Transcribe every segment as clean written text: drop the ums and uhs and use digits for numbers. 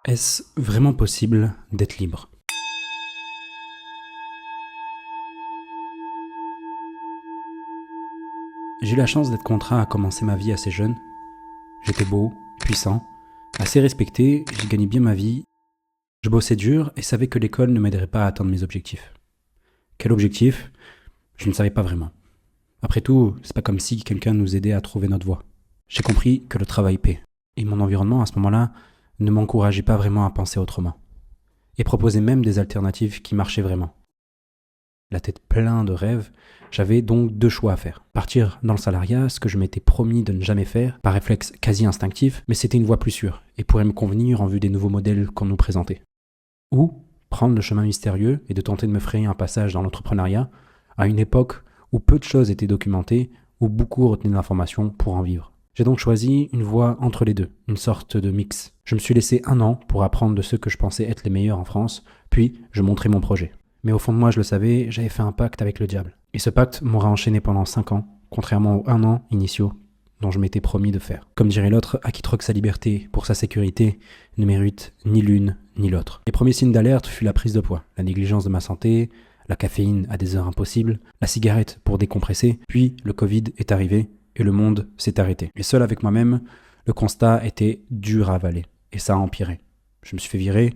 Est-ce vraiment possible d'être libre? J'ai eu la chance d'être contraint à commencer ma vie assez jeune. J'étais beau, puissant, assez respecté, j'ai gagné bien ma vie. Je bossais dur et savais que l'école ne m'aiderait pas à atteindre mes objectifs. Quel objectif? Je ne savais pas vraiment. Après tout, c'est pas comme si quelqu'un nous aidait à trouver notre voie. J'ai compris que le travail paie. Et mon environnement à ce moment-là ne m'encourageait pas vraiment à penser autrement. Et proposait même des alternatives qui marchaient vraiment. La tête pleine de rêves, j'avais donc deux choix à faire. Partir dans le salariat, ce que je m'étais promis de ne jamais faire, par réflexe quasi instinctif, mais c'était une voie plus sûre, et pourrait me convenir en vue des nouveaux modèles qu'on nous présentait. Ou prendre le chemin mystérieux et de tenter de me frayer un passage dans l'entrepreneuriat, à une époque où peu de choses étaient documentées, où beaucoup retenaient de l'information pour en vivre. J'ai donc choisi une voie entre les deux, une sorte de mix. Je me suis laissé 1 an pour apprendre de ceux que je pensais être les meilleurs en France, puis je montrai mon projet. Mais au fond de moi, je le savais, j'avais fait un pacte avec le diable. Et ce pacte m'aura enchaîné pendant 5 ans, contrairement aux 1 an initiaux dont je m'étais promis de faire. Comme dirait l'autre, à qui troque sa liberté pour sa sécurité ne mérite ni l'une ni l'autre. Les premiers signes d'alerte furent la prise de poids, la négligence de ma santé, la caféine à des heures impossibles, la cigarette pour décompresser, puis le Covid est arrivé et le monde s'est arrêté. Et seul avec moi-même, le constat était dur à avaler, et ça a empiré. Je me suis fait virer,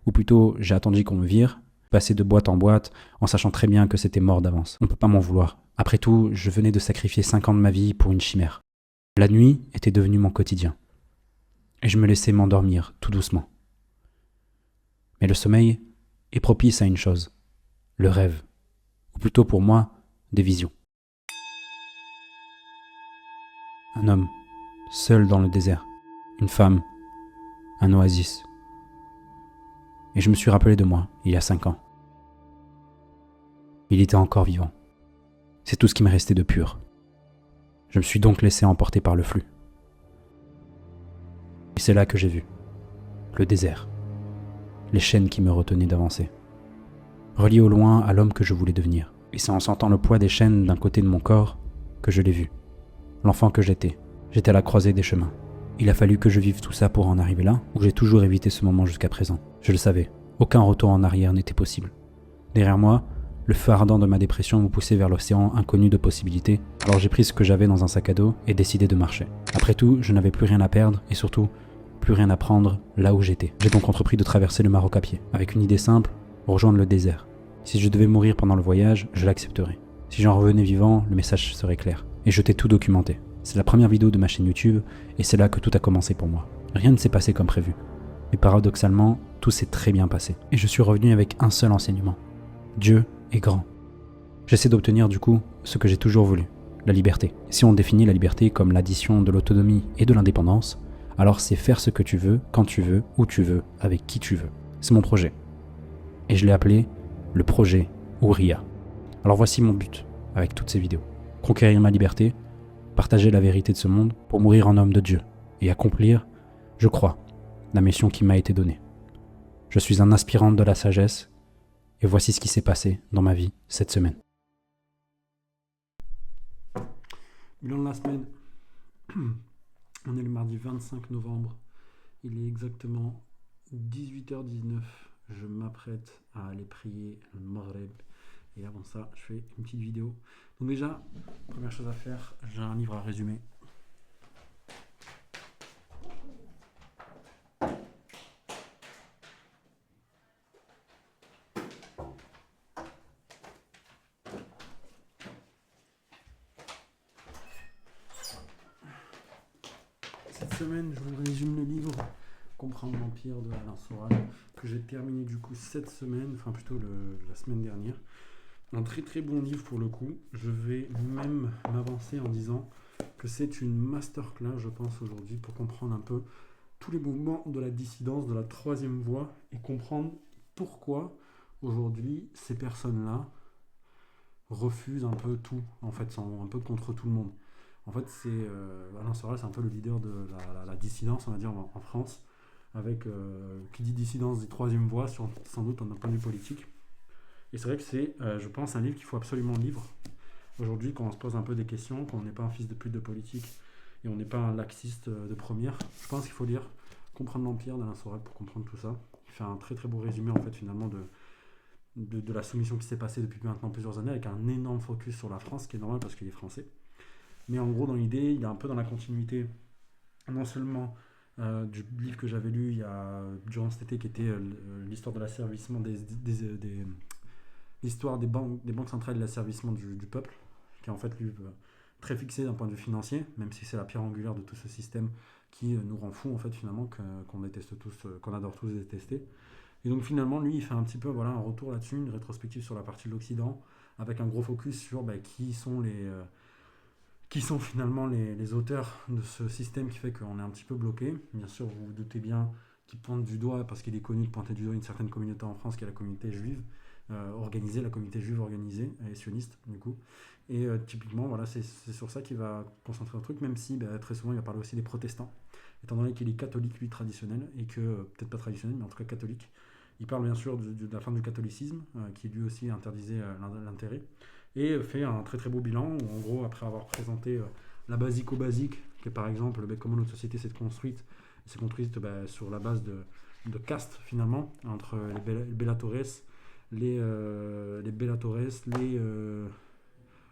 ou plutôt j'ai attendu qu'on me vire, passer de boîte en boîte, en sachant très bien que c'était mort d'avance. On peut pas m'en vouloir. Après tout, je venais de sacrifier 5 ans de ma vie pour une chimère. La nuit était devenue mon quotidien. Et je me laissais m'endormir, tout doucement. Mais le sommeil est propice à une chose, le rêve. Ou plutôt pour moi, des visions. Un homme, seul dans le désert. Une femme, un oasis. Et je me suis rappelé de moi, il y a 5 ans. Il était encore vivant. C'est tout ce qui me restait de pur. Je me suis donc laissé emporter par le flux. Et c'est là que j'ai vu le désert, les chaînes qui me retenaient d'avancer, reliées au loin à l'homme que je voulais devenir. Et c'est en sentant le poids des chaînes d'un côté de mon corps que je l'ai vu. L'enfant que j'étais. J'étais à la croisée des chemins. Il a fallu que je vive tout ça pour en arriver là, ou j'ai toujours évité ce moment jusqu'à présent. Je le savais, aucun retour en arrière n'était possible. Derrière moi, le feu ardent de ma dépression me poussait vers l'océan inconnu de possibilités, alors j'ai pris ce que j'avais dans un sac à dos et décidé de marcher. Après tout, je n'avais plus rien à perdre et surtout, plus rien à prendre là où j'étais. J'ai donc entrepris de traverser le Maroc à pied, avec une idée simple, rejoindre le désert. Si je devais mourir pendant le voyage, je l'accepterais. Si j'en revenais vivant, le message serait clair. Et je t'ai tout documenté. C'est la première vidéo de ma chaîne YouTube et c'est là que tout a commencé pour moi. Rien ne s'est passé comme prévu. Mais paradoxalement, tout s'est très bien passé. Et je suis revenu avec un seul enseignement. Dieu est grand. J'essaie d'obtenir du coup ce que j'ai toujours voulu, la liberté. Si on définit la liberté comme l'addition de l'autonomie et de l'indépendance, alors c'est faire ce que tu veux, quand tu veux, où tu veux, avec qui tu veux. C'est mon projet. Et je l'ai appelé le projet Ouria. Alors voici mon but avec toutes ces vidéos. Conquérir ma liberté, partager la vérité de ce monde pour mourir en homme de Dieu et accomplir, je crois, la mission qui m'a été donnée. Je suis un aspirant de la sagesse et voici ce qui s'est passé dans ma vie cette semaine. Bilan de la semaine. On est le mardi 25 novembre. Il est exactement 18h19. Je m'apprête à aller prier le Maghreb. Et avant ça, je fais une petite vidéo. Donc déjà, première chose à faire, j'ai un livre à résumer. Cette semaine, je vous résume le livre Comprendre l'Empire de Alain Soral, que j'ai terminé du coup cette semaine, enfin plutôt la semaine dernière. Un très très bon livre pour le coup. Je vais même m'avancer en disant que c'est une masterclass, je pense, aujourd'hui, pour comprendre un peu tous les mouvements de la dissidence, de la troisième voie, et comprendre pourquoi aujourd'hui ces personnes-là refusent un peu tout, en fait, sont un peu contre tout le monde. En fait, Alain Soral, c'est un peu le leader de la dissidence, on va dire, en France, avec qui dit dissidence dit troisième voie, sans doute d'un point de vue politique. Et c'est vrai que c'est, je pense, un livre qu'il faut absolument lire aujourd'hui, quand on se pose un peu des questions, quand on n'est pas un fils de pute de politique et on n'est pas un laxiste de première. Je pense qu'il faut lire Comprendre l'Empire d'Alain Soral pour comprendre tout ça. Il fait un très très beau résumé en fait finalement de la soumission qui s'est passée depuis maintenant plusieurs années avec un énorme focus sur la France, ce qui est normal parce qu'il est français. Mais en gros dans l'idée, il est un peu dans la continuité non seulement du livre que j'avais lu durant cet été qui était l'histoire de l'asservissement l'histoire des banques centrales et de l'asservissement du peuple, qui est en fait lui, très fixé d'un point de vue financier, même si c'est la pierre angulaire de tout ce système qui nous rend fous en fait finalement, qu'on déteste tous, qu'on adore tous détester. Et donc finalement lui il fait un petit peu un retour là-dessus, une rétrospective sur la partie de l'Occident, avec un gros focus sur qui sont finalement les auteurs de ce système qui fait qu'on est un petit peu bloqué. Bien sûr, vous vous doutez bien qu'il pointe du doigt, parce qu'il est connu de pointer du doigt une certaine communauté en France qui est la communauté juive organisée, la communauté juive organisée et sioniste du coup. Et typiquement, c'est sur ça qu'il va concentrer le truc, même si très souvent il va parler aussi des protestants, étant donné qu'il est catholique, lui, traditionnel, et que, peut-être pas traditionnel, mais en tout cas catholique. Il parle bien sûr de la fin du catholicisme, qui lui aussi interdisait l'intérêt, et fait un très très beau bilan où en gros après avoir présenté la basico-basique, que par exemple comment notre société s'est construite sur la base de castes finalement, entre les Bellatores, les Bellatores, les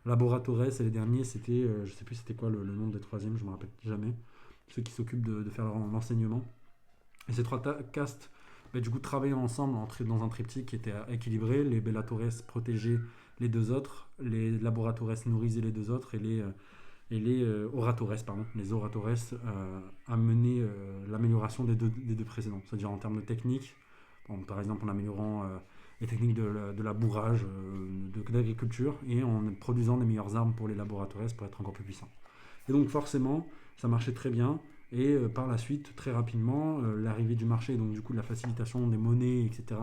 Laboratores, et les derniers c'était, je sais plus c'était quoi le nom des troisièmes, je me rappelle jamais, ceux qui s'occupent de faire l'enseignement. Et ces trois castes du coup travaillaient ensemble dans un triptyque qui était équilibré. Les Bellatores protégeaient les deux autres, les Laboratores nourrissaient les deux autres, et les Oratores, pardon, les Oratores amenaient l'amélioration des deux précédents, c'est-à-dire en termes de technique, par exemple en améliorant les techniques de labourage, d'agriculture, et en produisant des meilleures armes pour les Laboratores pour être encore plus puissants. Et donc forcément, ça marchait très bien. Et par la suite, très rapidement, l'arrivée du marché, donc du coup de la facilitation des monnaies, etc.,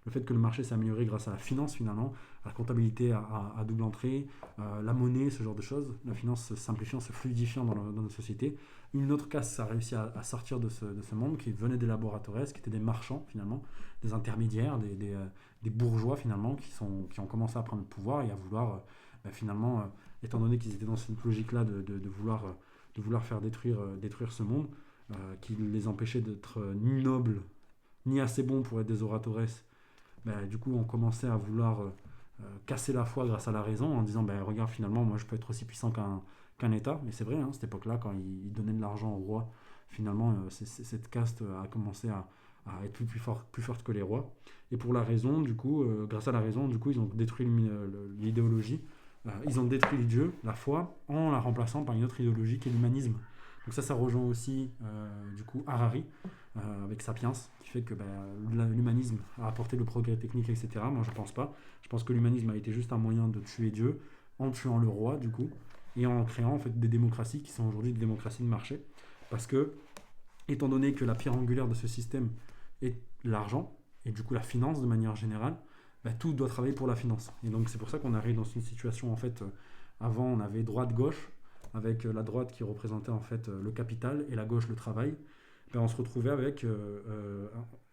le fait que le marché s'est amélioré grâce à la finance finalement, à la comptabilité à double entrée, la monnaie, ce genre de choses, la finance se simplifiant, se fluidifiant dans notre société. Une autre caste a réussi à sortir de ce monde qui venait des laboratoires, qui étaient des marchands finalement, des intermédiaires, des bourgeois finalement, qui ont commencé à prendre le pouvoir et à vouloir finalement, étant donné qu'ils étaient dans cette logique-là de vouloir faire détruire ce monde, qui les empêchait d'être ni nobles, ni assez bons pour être des oratores. Du coup, on commençait à vouloir casser la foi grâce à la raison, en disant regarde, finalement, moi je peux être aussi puissant qu'un État. Mais c'est vrai, cette époque-là, quand ils donnaient de l'argent au roi, finalement, cette caste a commencé à être plus forte que les rois. Et pour la raison, du coup, grâce à la raison, du coup, ils ont détruit l'idéologie. Ils ont détruit Dieu, la foi, en la remplaçant par une autre idéologie qui est l'humanisme. Donc ça rejoint aussi du coup Harari avec Sapiens, qui fait que l'humanisme a apporté le progrès technique, etc. Moi je pense pas. Je pense que l'humanisme a été juste un moyen de tuer Dieu en tuant le roi du coup, et en créant en fait des démocraties qui sont aujourd'hui des démocraties de marché. Parce que, étant donné que la pierre angulaire de ce système est l'argent, et du coup la finance de manière générale, tout doit travailler pour la finance. Et donc c'est pour ça qu'on arrive dans une situation, en fait, avant on avait droite-gauche, avec la droite qui représentait en fait le capital et la gauche le travail. On se retrouvait avec,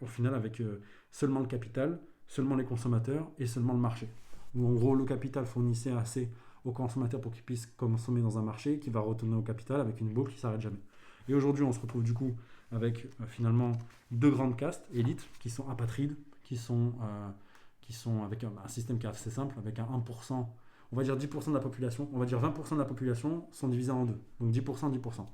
au final, avec seulement le capital, seulement les consommateurs et seulement le marché. Où en gros le capital fournissait assez aux consommateurs pour qu'ils puissent consommer dans un marché qui va retourner au capital avec une boucle qui ne s'arrête jamais. Et aujourd'hui on se retrouve du coup avec finalement deux grandes castes, élites, qui sont apatrides, qui sont avec un système qui est assez simple, avec un 1%, on va dire 10% de la population, on va dire 20% de la population sont divisés en deux, donc 10%, 10%.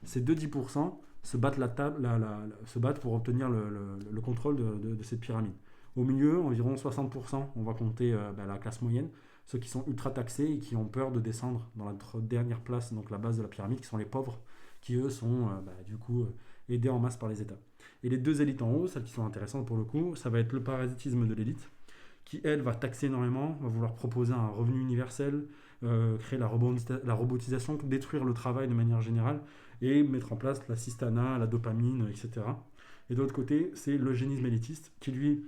Ces deux 10% se battent pour obtenir le contrôle de cette pyramide. Au milieu, environ 60%, on va compter la classe moyenne, ceux qui sont ultra taxés et qui ont peur de descendre dans la dernière place, donc la base de la pyramide, qui sont les pauvres, qui eux sont du coup aidés en masse par les États. Et les deux élites en haut, celles qui sont intéressantes pour le coup, ça va être le parasitisme de l'élite, qui elle va taxer énormément, va vouloir proposer un revenu universel, créer la robotisation, détruire le travail de manière générale et mettre en place la cistana, la dopamine, etc. Et de l'autre côté, c'est l'eugénisme élitiste qui lui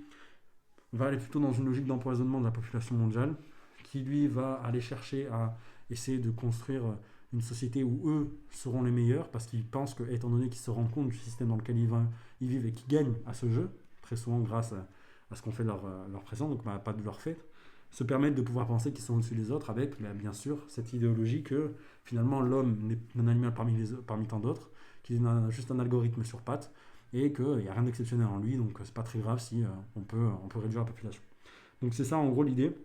va aller plutôt dans une logique d'empoisonnement de la population mondiale, qui lui va aller chercher à essayer de construire une société où eux seront les meilleurs, parce qu'ils pensent que, étant donné qu'ils se rendent compte du système dans lequel ils vivent et qu'ils gagnent à ce jeu, très souvent grâce à ce qu'on fait leur présent, donc pas de leur fait, se permettent de pouvoir penser qu'ils sont au-dessus des autres avec, bien sûr, cette idéologie que finalement l'homme n'est un animal parmi tant d'autres, qu'il a juste un algorithme sur pattes et qu'il n'y a rien d'exceptionnel en lui, donc c'est pas très grave si on peut réduire la population. Donc c'est ça en gros l'idée,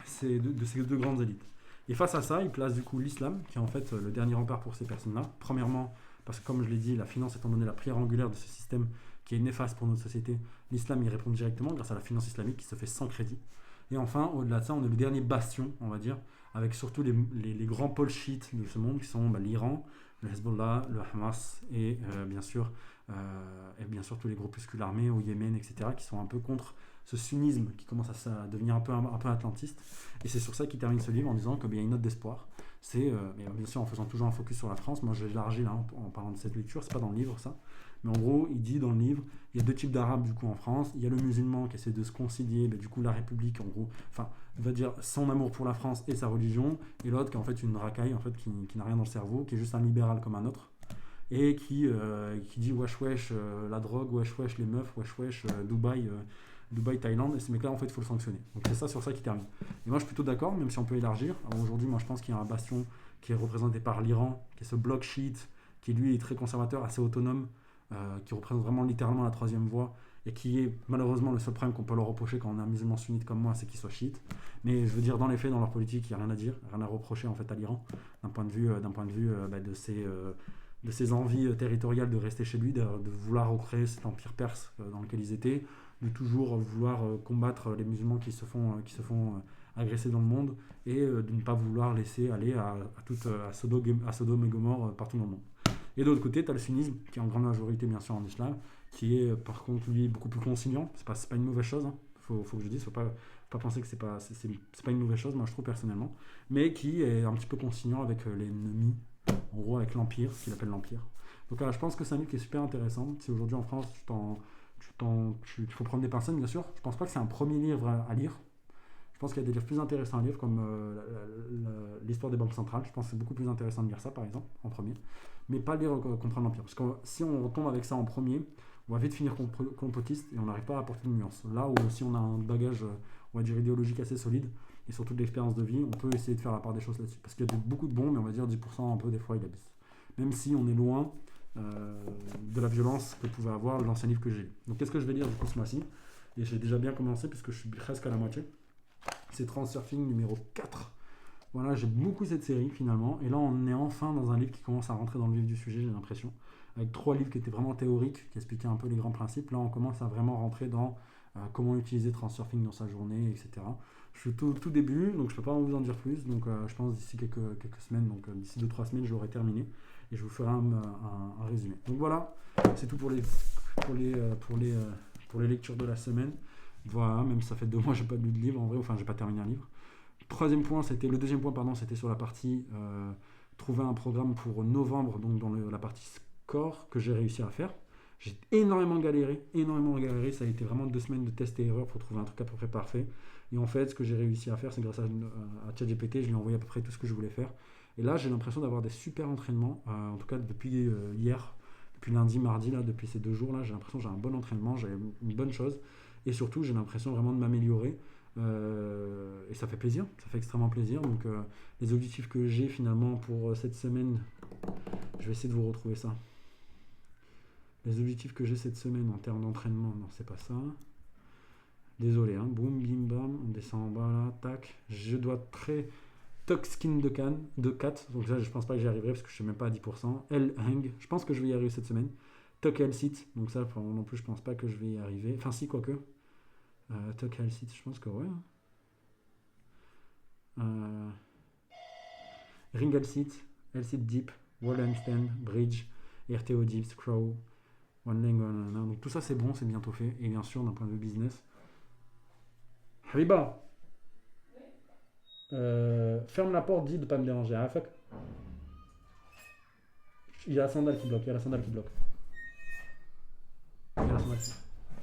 c'est de ces deux grandes élites. Et face à ça, il place du coup l'islam, qui est en fait le dernier rempart pour ces personnes-là. Premièrement, parce que comme je l'ai dit, la finance étant donné la pierre angulaire de ce système qui est néfaste pour notre société, l'islam y répond directement grâce à la finance islamique qui se fait sans crédit. Et enfin, au-delà de ça, on a le dernier bastion, on va dire, avec surtout les grands pôles chiites de ce monde qui sont l'Iran, le Hezbollah, le Hamas et bien sûr tous les groupuscules armés au Yémen, etc., qui sont un peu contre ce sunnisme qui commence à devenir un peu atlantiste. Et c'est sur ça qu'il termine ce livre en disant qu'il y a une note d'espoir. C'est, bien sûr, en faisant toujours un focus sur la France. Moi, je vais élargir là en parlant de cette lecture. C'est pas dans le livre, ça. Mais en gros, il dit dans le livre, il y a deux types d'arabes du coup en France. Il y a le musulman qui essaie de se concilier, du coup la République en gros, enfin, on va dire son amour pour la France et sa religion, et l'autre qui est en fait une racaille, en fait, qui n'a rien dans le cerveau, qui est juste un libéral comme un autre, et qui dit wesh wesh la drogue, wesh wesh les meufs, wesh wesh Dubaï, Thaïlande, et ces mecs-là, en fait, il faut le sanctionner. Donc c'est ça sur ça qui termine. Et moi, je suis plutôt d'accord, même si on peut élargir. Alors, aujourd'hui, moi, je pense qu'il y a un bastion qui est représenté par l'Iran, qui est ce bloc chiite, qui lui est très conservateur, assez autonome, qui représente vraiment littéralement la troisième voie, et qui est malheureusement le seul problème qu'on peut leur reprocher quand on est un musulman sunnite comme moi, c'est qu'il soit chiite. Mais je veux dire, dans les faits, dans leur politique, il n'y a rien à dire, rien à reprocher en fait à l'Iran, d'un point de vue de ses envies territoriales de rester chez lui, de vouloir recréer cet empire perse dans lequel ils étaient, de toujours vouloir combattre les musulmans qui se font agresser dans le monde, et de ne pas vouloir laisser aller à Sodome et Gomorre partout dans le monde. Et de l'autre côté, tu as le sunnisme, qui est en grande majorité bien sûr en islam, qui est par contre lui beaucoup plus conciliant. C'est pas une mauvaise chose, hein. Faut que je dise, faut pas penser que c'est pas une mauvaise chose, moi je trouve personnellement, mais qui est un petit peu conciliant avec l'ennemi, en gros avec l'Empire, ce qu'il appelle l'Empire. Donc je pense que c'est un livre qui est super intéressant. Si aujourd'hui en France, il faut prendre des pincettes, bien sûr. Je pense pas que c'est un premier livre à lire. Je pense qu'il y a des livres plus intéressants à lire, comme l'histoire des banques centrales. Je pense que c'est beaucoup plus intéressant de lire ça, par exemple, en premier. Mais pas lire Comprendre l'Empire. Parce que si on retombe avec ça en premier, on va vite finir complotiste et on n'arrive pas à apporter de nuance. Là où si on a un bagage, on va dire, idéologique assez solide, et surtout de l'expérience de vie, on peut essayer de faire la part des choses là-dessus. Parce qu'il y a beaucoup de bons, mais on va dire 10% un peu, des fois, il abuse. Même si on est loin de la violence que pouvait avoir l'ancien livre que j'ai lu. Donc qu'est-ce que je vais lire du coup ce mois-ci? Et j'ai déjà bien commencé puisque je suis presque à la moitié. C'est Transurfing numéro 4. Voilà, j'ai beaucoup cette série finalement. Et là, on est enfin dans un livre qui commence à rentrer dans le vif du sujet, j'ai l'impression. Avec 3 livres qui étaient vraiment théoriques, qui expliquaient un peu les grands principes. Là, on commence à vraiment rentrer dans comment utiliser Transurfing dans sa journée, etc. Je suis tout début, donc je ne peux pas vous en dire plus. Donc je pense d'ici quelques semaines, donc d'ici 2-3 semaines, je l'aurai terminé. Et je vous ferai un résumé. Donc voilà, c'est tout pour les lectures de la semaine. Voilà, même si ça fait 2 mois que j'ai pas lu de livre en vrai, enfin j'ai pas terminé un livre. Le deuxième point, pardon, c'était sur la partie trouver un programme pour novembre, donc dans la partie score que j'ai réussi à faire. J'ai énormément galéré, ça a été vraiment 2 semaines de tests et erreurs pour trouver un truc à peu près parfait. Et en fait, ce que j'ai réussi à faire, c'est grâce à ChatGPT, je lui ai envoyé à peu près tout ce que je voulais faire. Et là, j'ai l'impression d'avoir des super entraînements, en tout cas depuis hier, depuis lundi, mardi, là, depuis ces 2 jours-là, j'ai l'impression que j'ai un bon entraînement, j'ai une bonne chose. Et surtout, j'ai l'impression vraiment de m'améliorer. Et ça fait plaisir, ça fait extrêmement plaisir. Donc, les objectifs que j'ai finalement pour cette semaine, je vais essayer de vous retrouver ça. Les objectifs que j'ai cette semaine en termes d'entraînement, non, c'est pas ça. Désolé, hein. Boum, bim, bam, on descend en bas là, tac. Je dois très. Tuck skin de 4, donc là je pense pas que j'y arriverai parce que je suis même pas à 10%. L hang, je pense que je vais y arriver cette semaine. Tuck L sit, donc ça non plus je pense pas que je vais y arriver. Enfin si, quoique. Tuck L sit, je pense que ouais. Ring L sit, L sit deep, wall handstand, bridge, RTO dips, crow, one leg, donc tout ça c'est bon, c'est bientôt fait. Et bien sûr d'un point de vue business. Habiba, ferme la porte, dis de pas me déranger. Ah, fuck. Il y a la sandale qui bloque,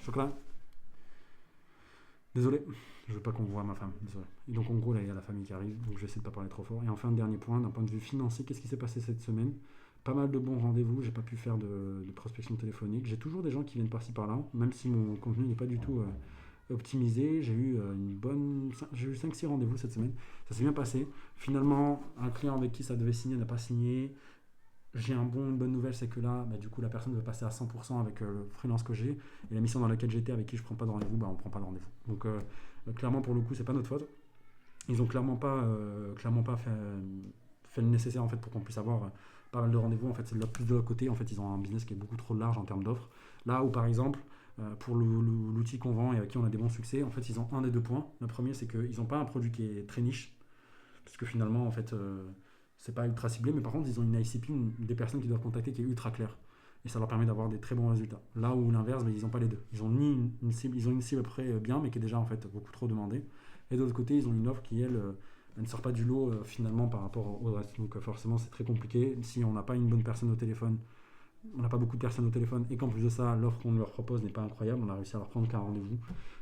Chocolat. Désolé, je veux pas qu'on voit ma femme, désolé. Et donc en gros là il y a la famille qui arrive, donc je vais essayer de pas parler trop fort. Et enfin dernier point, d'un point de vue financier, qu'est-ce qui s'est passé cette semaine? Pas mal de bons rendez-vous, j'ai pas pu faire de prospection téléphonique. J'ai toujours des gens qui viennent par-ci par-là, même si mon contenu n'est pas du tout optimisé. J'ai eu 5-6 rendez-vous cette semaine. Ça s'est bien passé. Finalement, un client avec qui ça devait signer n'a pas signé. J'ai une bonne nouvelle, c'est que là, du coup, la personne veut passer à 100% avec le freelance que j'ai. Et la mission dans laquelle j'étais, avec qui je ne prends pas de rendez-vous, on ne prend pas de rendez-vous. Donc, clairement, pour le coup, c'est pas notre faute. Ils ont clairement pas fait le nécessaire en fait, pour qu'on puisse avoir pas mal de rendez-vous. En fait, c'est plus de leur côté. En fait, ils ont un business qui est beaucoup trop large en termes d'offres. Là où, par exemple, pour l'outil qu'on vend et avec qui on a des bons succès, en fait, ils ont un des deux points. Le premier, c'est qu'ils n'ont pas un produit qui est très niche, parce que finalement, en fait, c'est pas ultra ciblé, mais par contre, ils ont une ICP, des personnes qu'ils doivent contacter qui est ultra claire. Et ça leur permet d'avoir des très bons résultats. Là où l'inverse, ils n'ont pas les deux. Ils ont une cible, ils ont une cible après bien, mais qui est déjà en fait beaucoup trop demandée. Et de l'autre côté, ils ont une offre qui, elle ne sort pas du lot finalement par rapport au reste. Donc forcément, c'est très compliqué. Si on n'a pas une bonne personne au téléphone, on n'a pas beaucoup de personnes au téléphone, et qu'en plus de ça, l'offre qu'on leur propose n'est pas incroyable, on a réussi à leur prendre qu'un rendez-vous.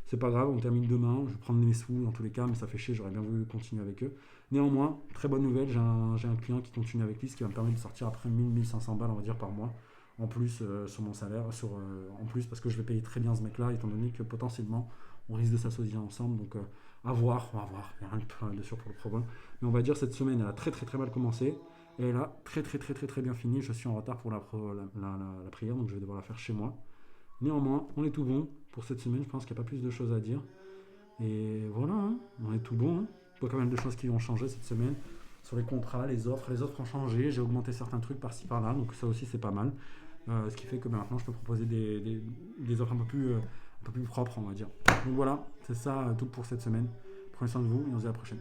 C'est pas grave, on termine demain, je vais prendre mes sous dans tous les cas, mais ça fait chier, j'aurais bien voulu continuer avec eux. Néanmoins, très bonne nouvelle, j'ai un client qui continue avec lui, ce qui va me permettre de sortir après 1000-1500 balles, on va dire, par mois, en plus sur mon salaire, en plus parce que je vais payer très bien ce mec-là, étant donné que potentiellement, on risque de s'associer ensemble, donc à voir, on va voir, il n'y a rien de sûr pour le problème. Mais on va dire cette semaine, elle a très très très mal commencé. Et elle a très très très très très bien fini. Je suis en retard pour la prière, donc je vais devoir la faire chez moi. Néanmoins, on est tout bon pour cette semaine. Je pense qu'il n'y a pas plus de choses à dire. Et voilà, hein, on est tout bon. Hein. Il y a quand même de choses qui ont changé cette semaine. Sur les contrats, les offres ont changé. J'ai augmenté certains trucs par-ci par-là, donc ça aussi c'est pas mal. Ce qui fait que maintenant je peux proposer des offres un peu plus propres, on va dire. Donc voilà, c'est ça tout pour cette semaine. Prenez soin de vous et on se dit à la prochaine.